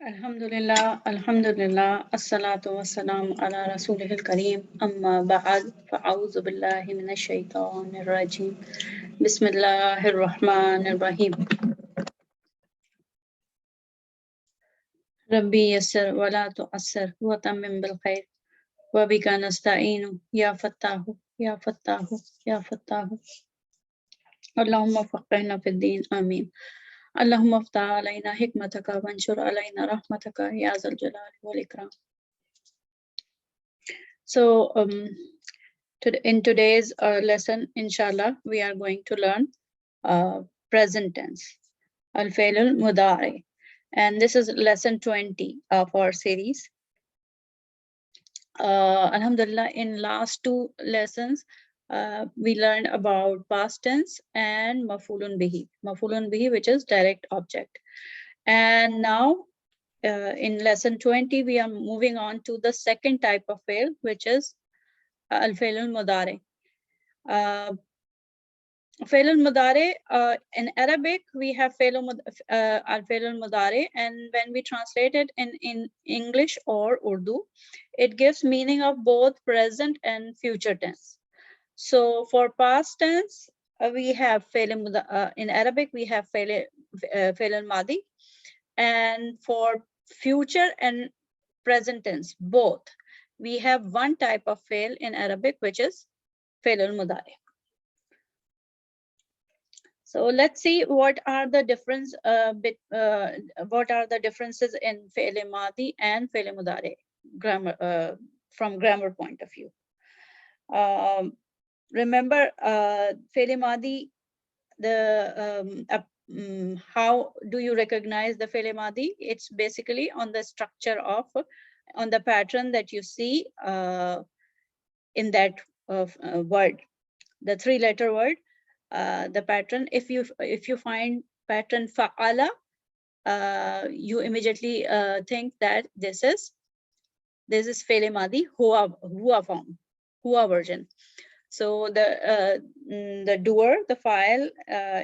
Alhamdulillah, Alhamdulillah, Assalatu wassalam ala Rasulihil Kareem, Amma ba'ad, fa'awzu billahi minash shaitanir rajim. Bismillahir Rahmanir Rahim. Rabbi yassir wa la tu'assir wa tammim bil khair. Wa bika nasta'inu, ya fattahu, ya fattahu, ya fattahu. Allahumma faqihna fid din, ameen. اللهم افتح علينا حكمتك وانشر علينا رحمتك يا ذا الجلال والإكرام. So in today's lesson, inshallah, we are going to learn present tense, الفعل المضارع, and this is lesson 20 of our series. Alhamdulillah, in last two lessons, we learned about past tense and maf'ulun bihi, which is direct object. And now in lesson 20, we are moving on to the second type of fi'l, which is al-fi'l al-mudari. Fi'l al-mudari, in Arabic, we have al-fi'l al-mudari, and when we translate it in English or Urdu, it gives meaning of both present and future tense. So for past tense, we have in Arabic, we have fi'l al-madi, and for future and present tense, both, we have one type of fi'l in Arabic, which is fi'l al-mudari. So let's see what are the differences in fi'l al-madi and fi'l al-mudari grammar, from grammar point of view. Remember, fi'l al-madi, how do you recognize the fi'l al-madi? It's basically on the structure of, on the pattern that you see in that word, the three-letter word, the pattern. If you find pattern fa'ala, you immediately think that this is fi'l al-madi huwa form, huwa version. So the doer, the file,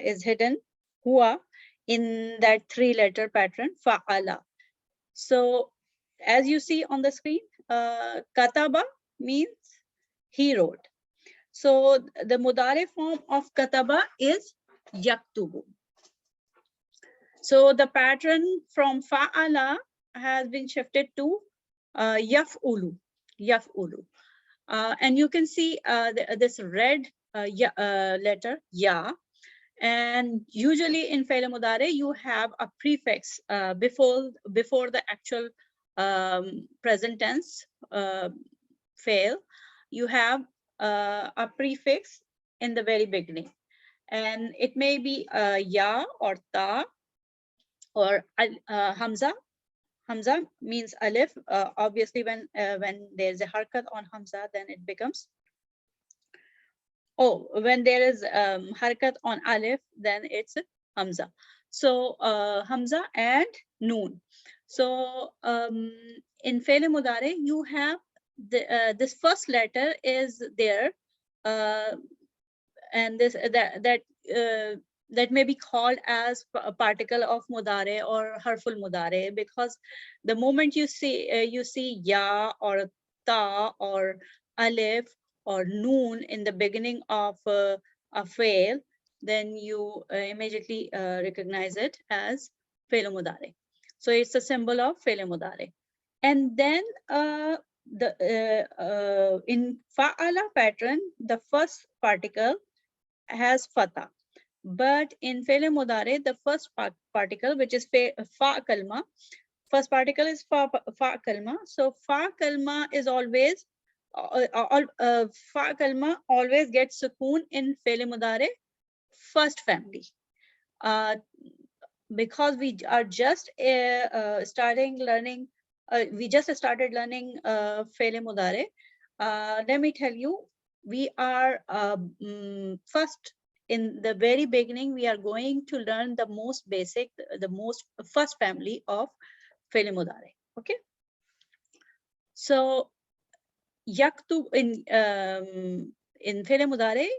is hidden huwa in that three-letter pattern fa'ala. So as you see on the screen, kataba means he wrote. So the mudari form of kataba is yaktubu. So the pattern from fa'ala has been shifted to yaf'ulu. And you can see this red letter, ya. And usually in fi'l mudari, you have a prefix before the actual present tense fi'l. You have a prefix in the very beginning, and it may be ya or ta or hamza. Hamza means alif. Obviously, when there's a harkat on hamza, then it becomes. Oh, when there is harkat on alif, then it's hamza. So hamza and noon. So in fi'l mudari, you have this first letter is there, and this that may be called as a particle of mudare or harful mudare, because the moment you see ya or ta or alif or noon in the beginning of a fi'l, then you immediately recognize it as fi'l mudare. So it's a symbol of fi'l mudare. And then in fa'ala pattern, the first particle has fatha. But in fi'l mudari, the first particle, which is fa kalma, first particle is fa kalma. So fa kalma is always fa kalma always gets sukoon in fi'l mudari first family. Because we are just started learning fi'l mudari. Let me tell you, we are first, in the very beginning, we are going to learn the most basic, the most first family of fi'l mudari. Okay. So yaktub in fi'l mudari,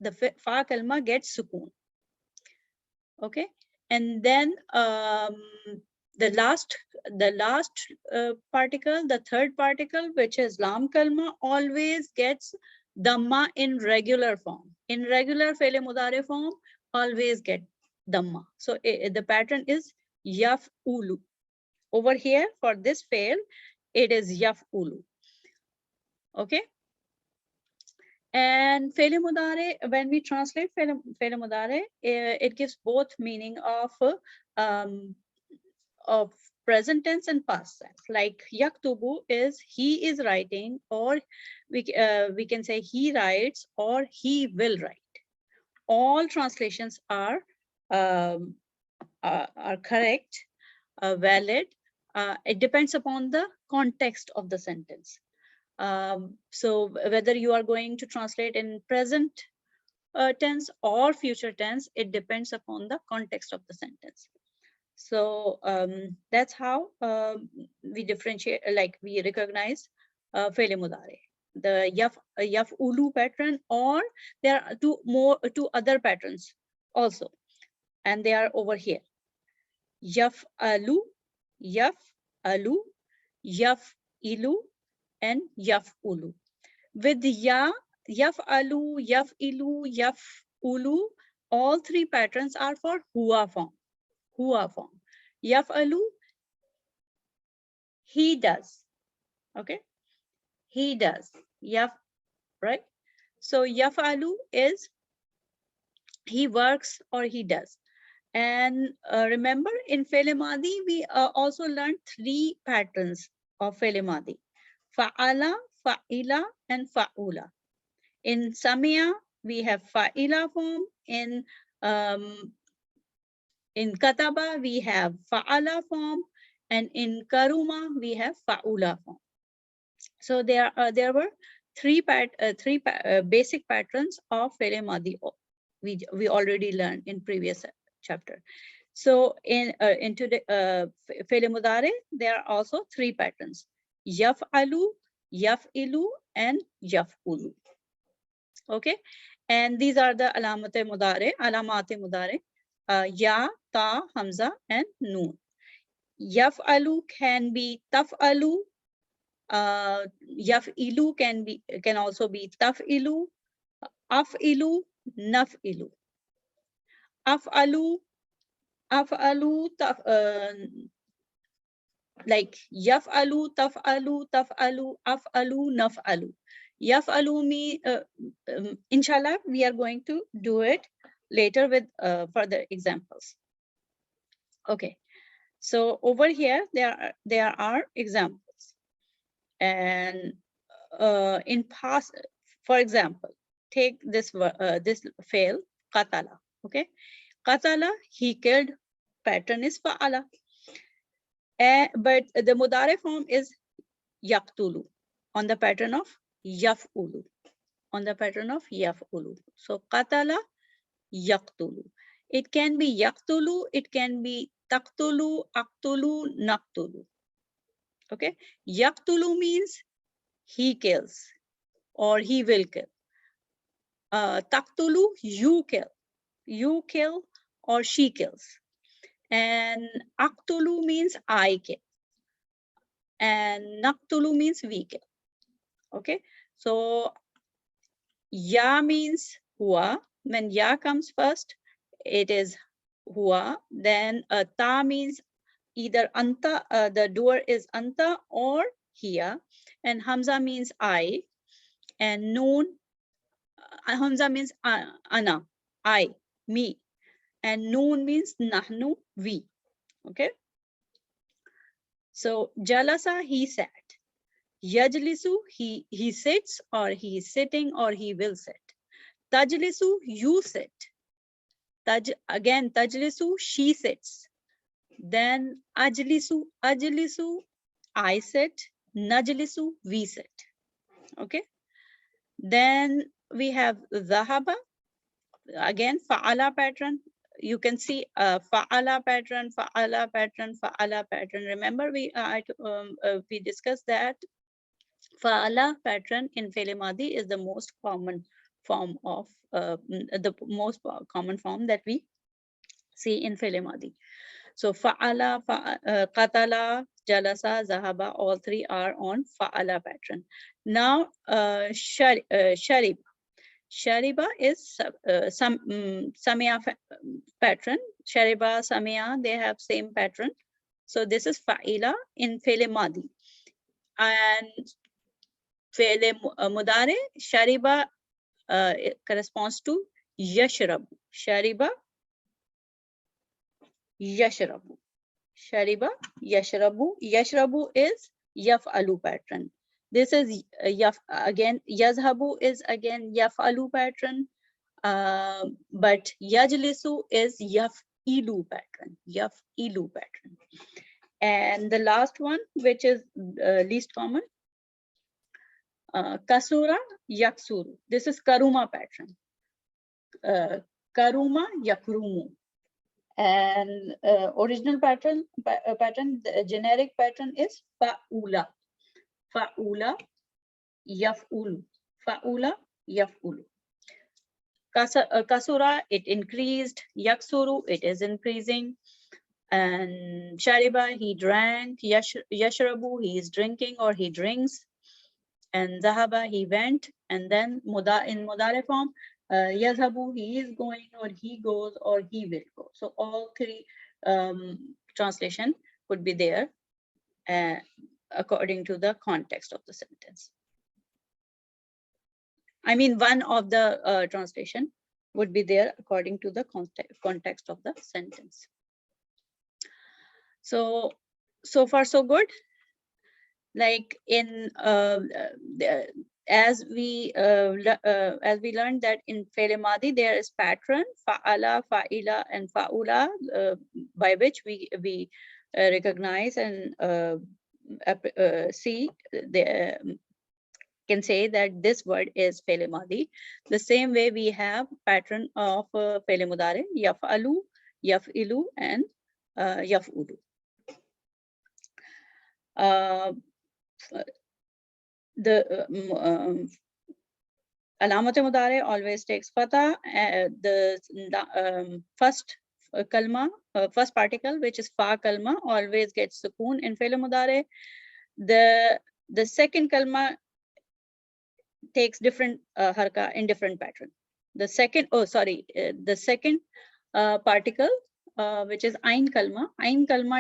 the fa kalma gets sukoon. Okay. And then The last particle, the third particle, which is lam kalma, always gets dhamma in regular form. In regular fe'l mudare form, always get dhamma. So the pattern is yaf'ulu. Over here for this fail, it is yaf'ulu. Okay. And fe'l mudare, when we translate fe'l mudare, it gives both meaning of present tense and past tense. Like yaktubu is he is writing, or we can say he writes or he will write. All translations are correct, valid. It depends upon the context of the sentence. So whether you are going to translate in present tense or future tense, it depends upon the context of the sentence. So that's how we differentiate, like we recognize fe'l mudare, the yaf'ulu pattern, or there are two other patterns also, and they are over here. Yaf'alu, yaf'alu, yaf'ilu, and yaf'ulu. With yaf'alu, yaf'ilu, yaf'ulu, all three patterns are for huwa form. Huwa form. Yaf'alu, he does. Okay, he does. Right? So yaf'alu is he works or he does. And remember, in fe'l madi, we also learned three patterns of fe'l madi: fa'ala, fa'ila, and fa'ula. In samia, we have fa'ila form. In kataba, we have fa'ala form, and in karuma, we have fa'ula form. So there were three basic patterns of fe'l madi. We already learned in previous chapter. So into the fe'l mudare, there are also three patterns: yaf'alu, yaf'ilu, and yaf'ulu. Okay, and these are the alamate mudare, ya, ta, hamza, and noon. Yaf'alu can be taf'alu. Yaf'ilu can also be taf'ilu, af'ilu, naf'ilu. Af'alu, like yaf'alu, taf'alu, af'alu, naf'alu. Yaf'alu me, inshallah, we are going to do it later with further examples. Okay, so over here there are examples, and in past, for example, take this fail, qatala. Okay, qatala, he killed. Pattern is fa'ala. But the mudare form is yaqtulu, on the pattern of yaf'ulu. On the pattern of yaf'ulu. So qatala, yaqtulu. It can be yaqtulu, it can be taqtulu, aqtulu, naqtulu. Okay, yaqtulu means he kills or he will kill. Taqtulu, you kill or she kills. And aqtulu means I kill. And naqtulu means we kill. Okay, so ya means huwa. When ya comes first, it is huwa. Then ta means either anta, the doer is anta or hiya. And hamza means I. And noon, hamza means ana, I, me. And noon means nahnu, we. Okay, so jalasa, he sat. Yajlisu, he sits or he is sitting or he will sit. Tajlisu, you sit. Again, tajlisu, she sits. Then ajlisu, I sit. Najlisu, we sit. Okay. Then we have dhahaba. Again, fa'ala pattern. You can see fa'ala pattern, fa'ala pattern, fa'ala pattern. Remember, we discussed that fa'ala pattern in fe'l madi is the most common form of that we see in fe'l madi. So fa'ala, qatala, jalasa, zahaba, all three are on fa'ala pattern. Now sharib. Shariba is samia pattern. Shariba, samia, they have same pattern. So this is fa'ila in fi'l madi. And fi'l mudare, shariba corresponds to yashrabu. Shariba, yashrabu. Shariba, yashrabu. Yashrabu is yaf'alu pattern. This is again, yazhabu is again yaf'alu pattern. But yajlisu is yaf'ilu pattern. Yaf'ilu pattern. And the last one, which is least common, kasura, yaksuru. This is karuma pattern. Karuma, yakrumu. And original pattern, the generic pattern is fa'ula. Fa'ula, yaf'ulu. Fa'ula, yaf'ulu. Kasura, it increased. Yaksuru, it is increasing. And shariba, he drank. Yashrabu, he is drinking or he drinks. And zahaba, he went. And then in mudare form, yazhabu, he is going or he goes or he will go. So all three translation could be there according to the context of the sentence. I mean, one of the translation would be there according to the context of the sentence. So far so good. Like in as we learned that in fi'l madi there is pattern fa'ala, fa'ila, and fa'ula, by which we recognize and see the can say that this word is fi'l madi. The same way we have pattern of fi'l mudare, yaf'alu, yaf'ilu, and yaf'ulu. The alamat mudare always takes fatha. The first kalma, first particle, which is fa kalma, always gets sukoon in fi'l mudare. The second kalma takes different harka in different pattern. The second, the second particle, which is ain kalma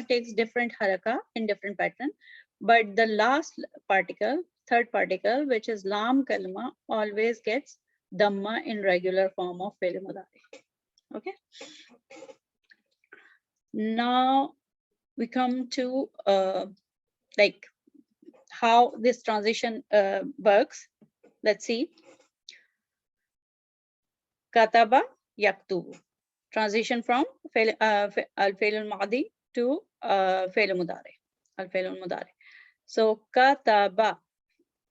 takes different haraka in different pattern. But the last particle, third particle, which is lam kalma, always gets dhamma in regular form of fi'l mudari. Okay. Now we come to like how this transition works. Let's see. Kataba, yaktubu. Transition from al-fi'l al-madi to fi'l al-mudari. Al-fi'l al-mudari. So kataba,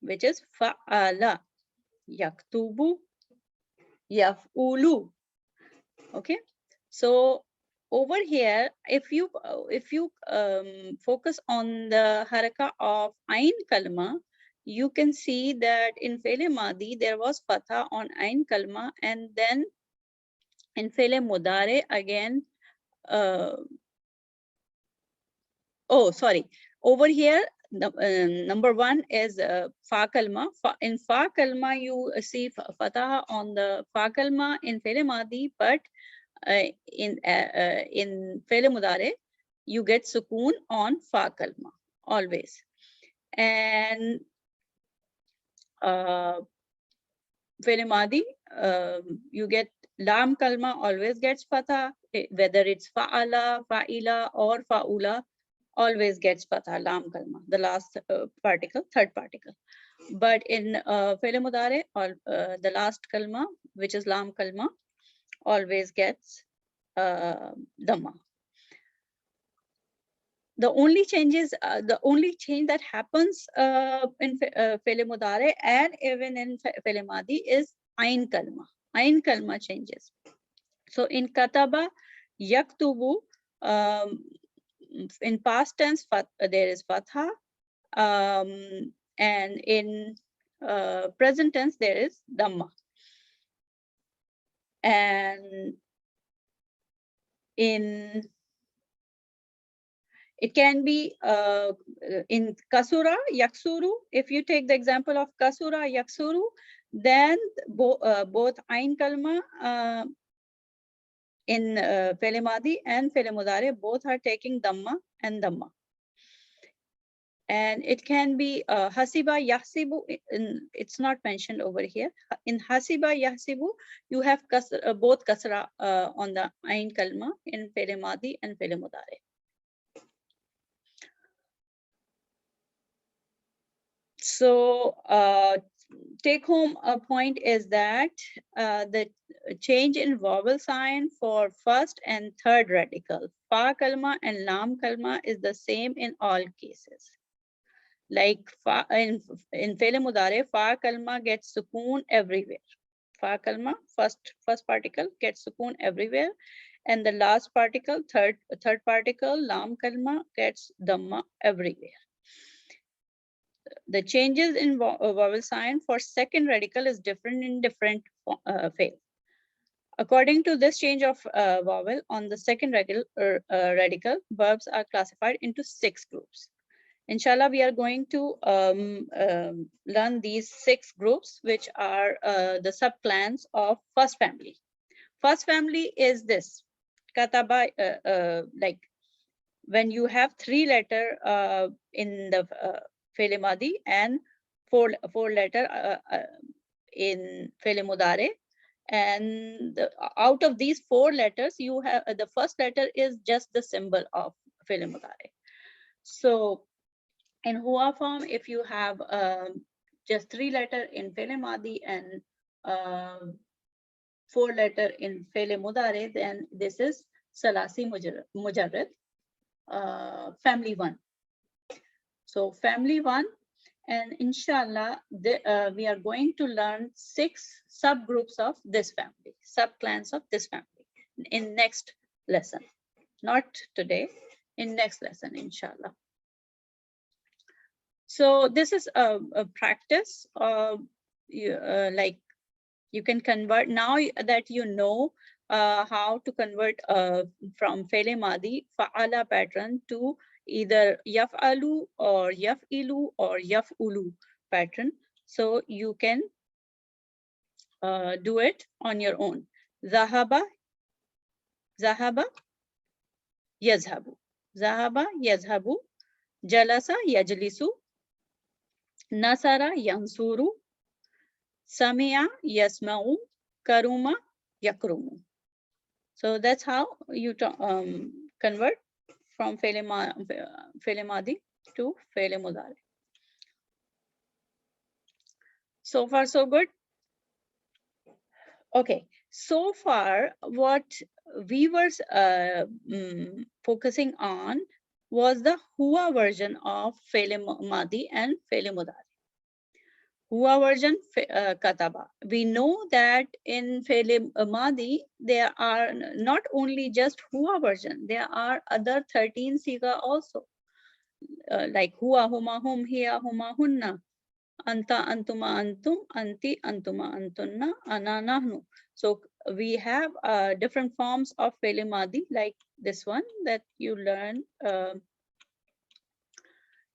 which is fa'ala, yaktubu, yaf'ulu. Okay. So over here, if you focus on the haraka of ain kalma, you can see that in fi'l madi there was fatha on ain kalma, and then in fi'l mudare again. Over here, number one is fa kalma. In fa kalma, you see fatha on the fa kalma in fi'l madi, but in fi'l mudare, you get sukoon on fa kalma always. And fi'l madi, you get lam kalma always gets fatha, whether it's fa'ala, fa'ila, or fa'ula, always gets fatha, lam kalma, the last particle, third particle. But in fi'l mudare, the last kalma, which is lam kalma, always gets dhamma. The only change that happens in fi'l mudare and even in fi'l madi is ain kalma. Ain kalma changes. So in kataba, yaktubu, in past tense, there is fatha, and in present tense, there is dhamma. And in It can be in kasura, yaksuru. If you take the example of kasura, yaksuru, then both ain kalma in Fele Madi and Fele Mudare both are taking Dhamma and Dhamma. And it can be Hasiba Yahsibu, it's not mentioned over here. In Hasiba Yahsibu, you have both Kasra on the Ain Kalma in Fele Madi and Fele Mudare. So take home point is that the change in vowel sign for first and third radical, fa kalma and lam kalma, is the same in all cases. Like fa, in Fele Mudare, fa kalma gets sukoon everywhere. Fa kalma, first particle gets sukoon everywhere, and the last particle, third particle, lam kalma, gets dhamma everywhere. The changes in vowel sign for second radical is different in different fail. According to this change of vowel on the second radical, verbs are classified into 6 groups. Inshallah, we are going to learn these 6 groups, which are the subclans of first family. First family is this, kataba, like when you have 3 letter in the Fele Madi and 4 letter in Fele Mudare, and out of these 4 letters, you have the first letter is just the symbol of Fele Mudare. So in Hua form, if you have just 3 letter in Fele Madi and 4 letter in Fele Mudare, then this is Salasi Mujarrad, family 1. So family 1, and inshallah, we are going to learn 6 subgroups of this family, subclans of this family in next lesson. Not today, in next lesson, inshallah. So this is a practice. Like you can convert, now that you know how to convert from Fele Madi, Fa'ala pattern to either Yaf'alu or Yaf'ilu or Yaf'ulu pattern. So you can do it on your own. Zahaba, Zahaba, Yazhabu. Zahaba, Yazhabu. Jalasa, Yajlisu. Nasara, Yansuru. Samia, Yasma'u. Karuma, Yakrumu. So that's how you convert from Fele Madi to Fele Mudare. So far, so good. Okay, so far what we were focusing on was the Hua version of Fele Madi and Fele Mudare. Hua version, Kataba. We know that in Fele Madi, there are not only just Hua version, there are other 13 Siga also. Like Hua, Huma, Hum, Hiya, Huma, Hunna. Anta, Antuma, Antum, Anti, Antuma, Antunna, Ana, Nahnu. So we have different forms of Fele Madi, like this one that you learn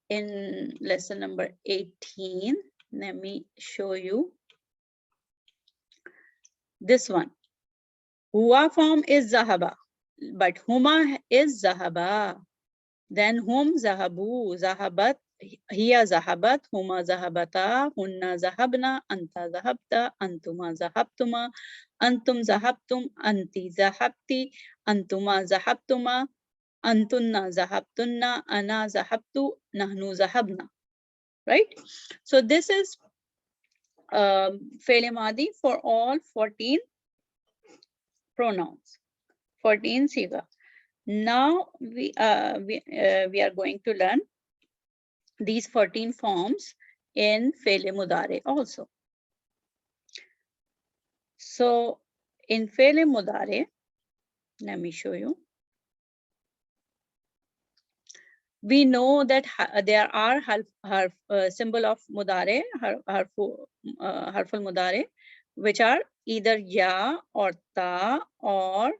in lesson number 18. Let me show you this one. Hua form is Zahaba, but Huma is Zahaba. Then Hum Zahabu, Zahabat, Hiya Zahabat, Huma Zahabata, Hunna Zahabna, Anta Zahabta, Antuma Zahabtuma, Antum Zahabtum, Anti Zahabti, Antuma Zahabtuma, Antunna Zahabtunna, Ana Zahabtu, Nahnu Zahabna. Right? So this is Fele Madi for all 14 pronouns, 14 Siga. Now we are going to learn these 14 forms in Fele Mudare also. So in Fele Mudare, let me show you. We know that there are symbol of Mudare, harful Mudare, which are either Ya or Ta or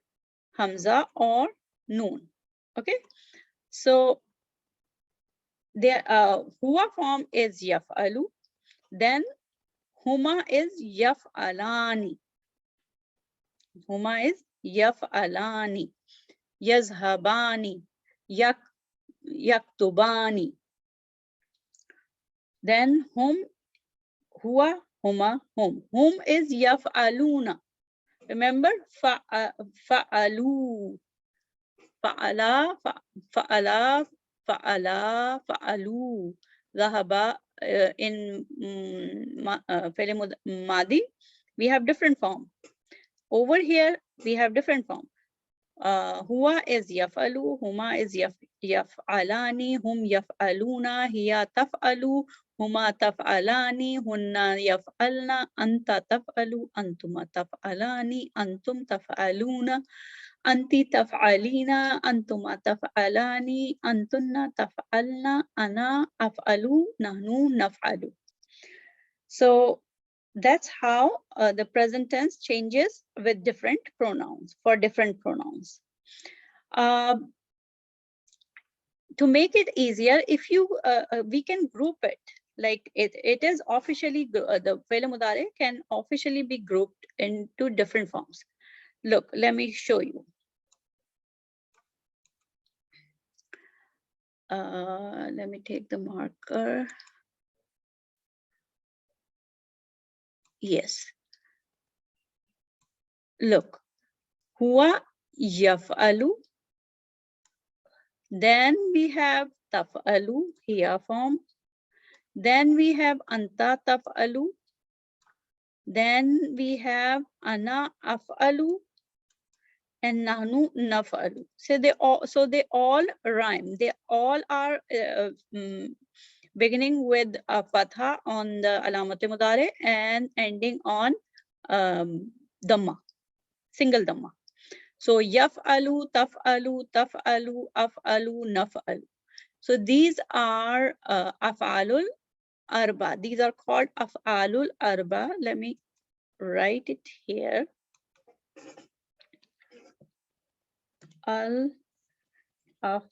Hamza or Noon. Okay, so Their huwa form is yaf'alu. Then huma is yaf'alani. Huma is yaf'alani. Yazhabani. Yaktubani. Then hum, huwa, huma, hum. Hum is yaf'aluna. Remember, fa'alu. Fa'ala, fa'ala, fa'ala, fa'alu. Zahaba in fi'l madi, we have different form. Over here, we have different form. Huwa is yaf'alu, huma is yaf'alani, hum yaf'aluna, hiya taf'alu, huma taf'alani, hunna yaf'alna, anta taf'alu, antuma taf'alani, antum taf'aluna, anti taf'alina, antuma taf'alani, antunna taf'alna, ana af'alu, nahnu naf'alu. So that's how the present tense changes with different pronouns, for different pronouns. To make it easier, if you we can group it, like it is officially the fi'l mudari can officially be grouped into different forms. Look, let me show you. Let me take the marker. Yes. Look, huwa yaf'alu. Then we have taf'alu, hiya form. Then we have anta taf'alu. Then we have ana af'alu and nahnu naf'alu. So they all rhyme. They all are beginning with a fatha on the alamat mudari and ending on dhamma, single dhamma. So yaf'alu, taf'alu, taf'alu, af'alu, naf'alu. So these are af'alul arba. These are called af'alul arba. Let me write it here. Al af'alul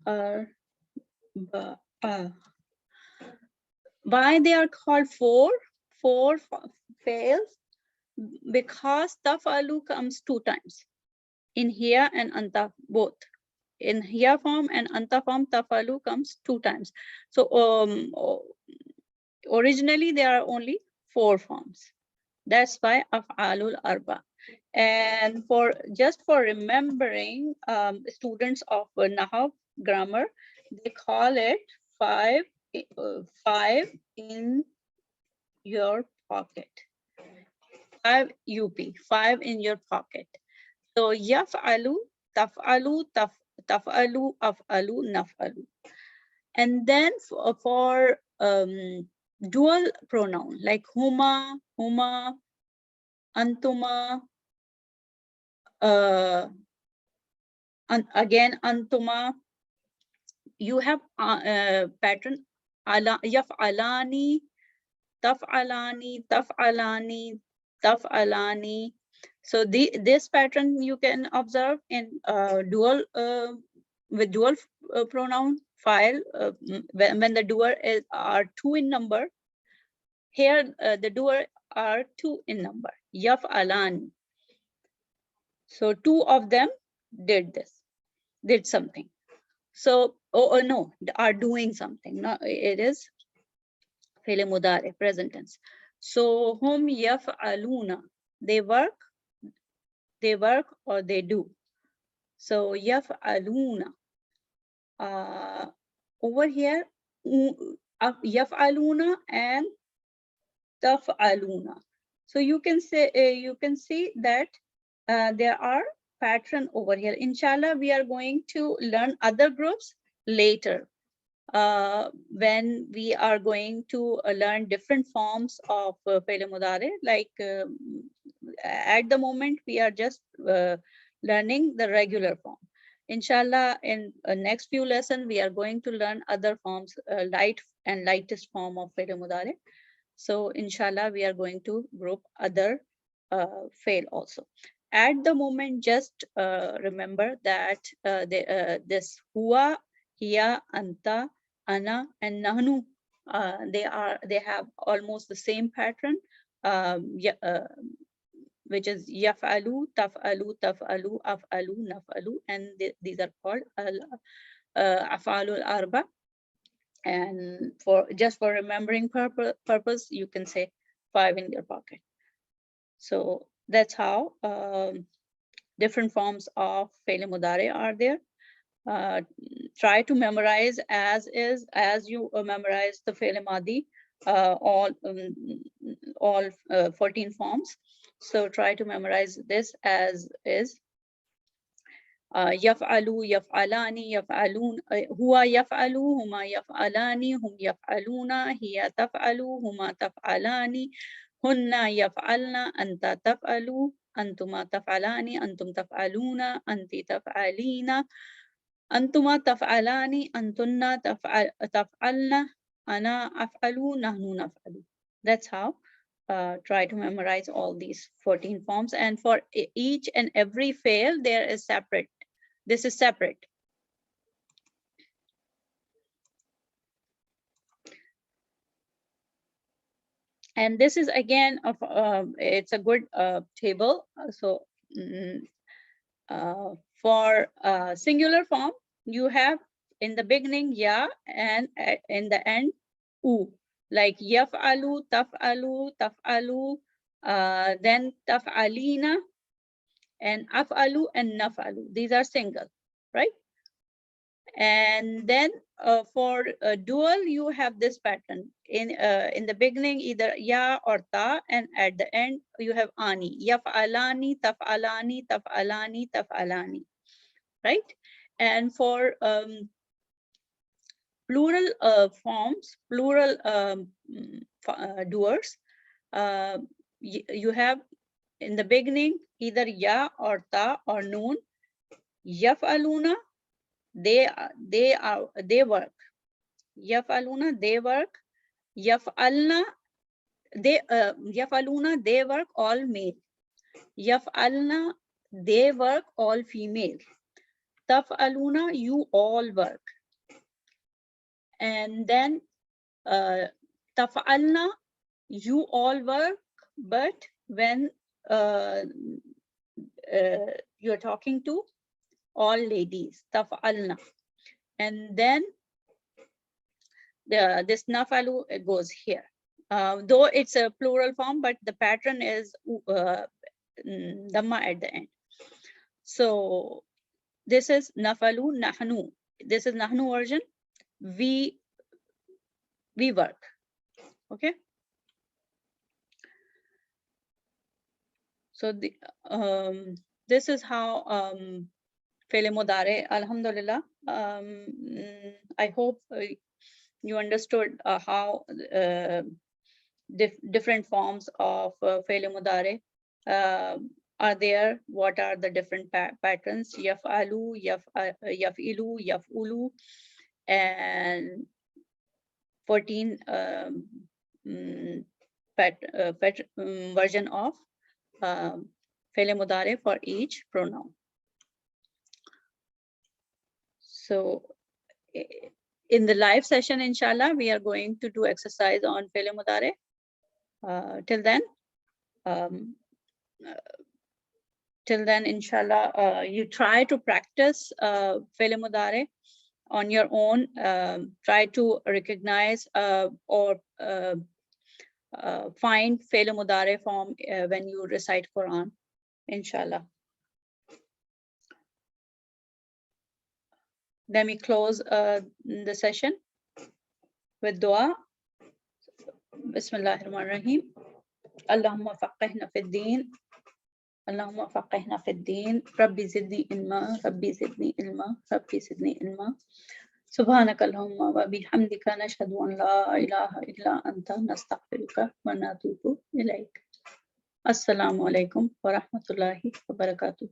arba. Why they are called four fails? Because taf'alu comes 2 times in here and anta both. In here form and anta form, taf'alu comes 2 times. So originally there are only 4 forms. That's why af'alul arba. And just for remembering, students of Nahw grammar, they call it 5 in your pocket. 5 UP, 5 in your pocket. So yaf'alu, taf'alu, taf'alu, af'alu, naf'alu. And then for dual pronoun like huma, antuma, again antuma, you have pattern yaf'alani, taf'alani, taf'alani, taf'alani. So this pattern you can observe in dual with dual pronoun file when the doer are 2 in number. Here the doer are 2 in number. Yaf'alani. So 2 of them did something. So no, are doing something. No, it is fi'l mudari, present tense. So hum yaf'aluna, they work or they do. So yaf'aluna. Over here, yaf'aluna and taf'aluna. So you can see that there are pattern over here. Inshallah, we are going to learn other groups later when we are going to learn different forms of fi'l mudari. Like at the moment, we are just learning the regular form. Inshallah, in next few lessons, we are going to learn other forms, lightest form of fi'l mudari. So inshallah, we are going to group other fail also. at the moment, just remember that this huwa, hiya, anta, ana, and nahnu, they have almost the same pattern, which is yaf'alu, taf'alu, taf'alu, af'alu, naf'alu, and these are called af'alul arba. And just for remembering purpose, you can say 5 in your pocket. So that's how different forms of fi'l mudari are there. Try to memorize as you memorize the fi'l madi, all 14 forms. So try to memorize this as is. يفعلوا يفعلان يفعلون هو يفعل هما يفعلان هم يفعلون هي تفعل هما تفعلان هن يفعلن أنت تفعل أنتما تفعلان أنتم تفعلون أنت تفعلين أنتما تفعلان أنتن تفعلن أنا أفعل نحن نفعل. That's how try to memorize all these 14 forms, and for each and every fi'l there is separate. This is separate. And this is again it's a good table. So for singular form, you have in the beginning ya, and in the end u, like yaf'alu, taf'alu, taf'alu, then taf'alina, and af'alu and naf'alu. These are single, right? And then for dual, you have this pattern. In the beginning, either ya or ta, and at the end you have ani. Yaf'alani, taf'alani, taf'alani, taf'alani, right? And for plural forms, plural doers, you have in the beginning either ya or ta or noon. Yaf'aluna, they work. Yaf'aluna, they work. Yaf'alna, yaf'aluna, they work, all male. Yaf'alna, they work, all female. Taf'aluna, you all work. And then taf'alna, you all work, but when you're talking to all ladies, taf'alna. And then this nafalu goes here. Though it's a plural form, but the pattern is dhamma at the end. So this is nafalu, nahnu. This is nahnu version. We work. Okay. So this is how fi'l mudari. Alhamdulillah. I hope you understood how different forms of fi'l mudari are there. What are the different patterns? Yaf'alu, yaf'ilu, yaf'ulu, and 14 version of fi'l mudari for each pronoun. So in the live session, inshallah, we are going to do exercise on fi'l mudari. Till then, inshallah, you try to practice fi'l mudari on your own. Try to recognize or find fi'l mudari form when you recite Quran, inshallah. Then we close the session with dua. Bismillahirrahmanirrahim. Allahumma faqihna fid deen. Allahumma faqihna fid deen. Rabbi zidni ilma. Rabbi zidni ilma. Rabbi zidni ilma. Subhanaka Allahumma wa bihamdika nashhadu an la ilaha illa anta nastaghfiruka wa natubu ilayk. Assalamu alaikum wa rahmatullahi wa barakatuh.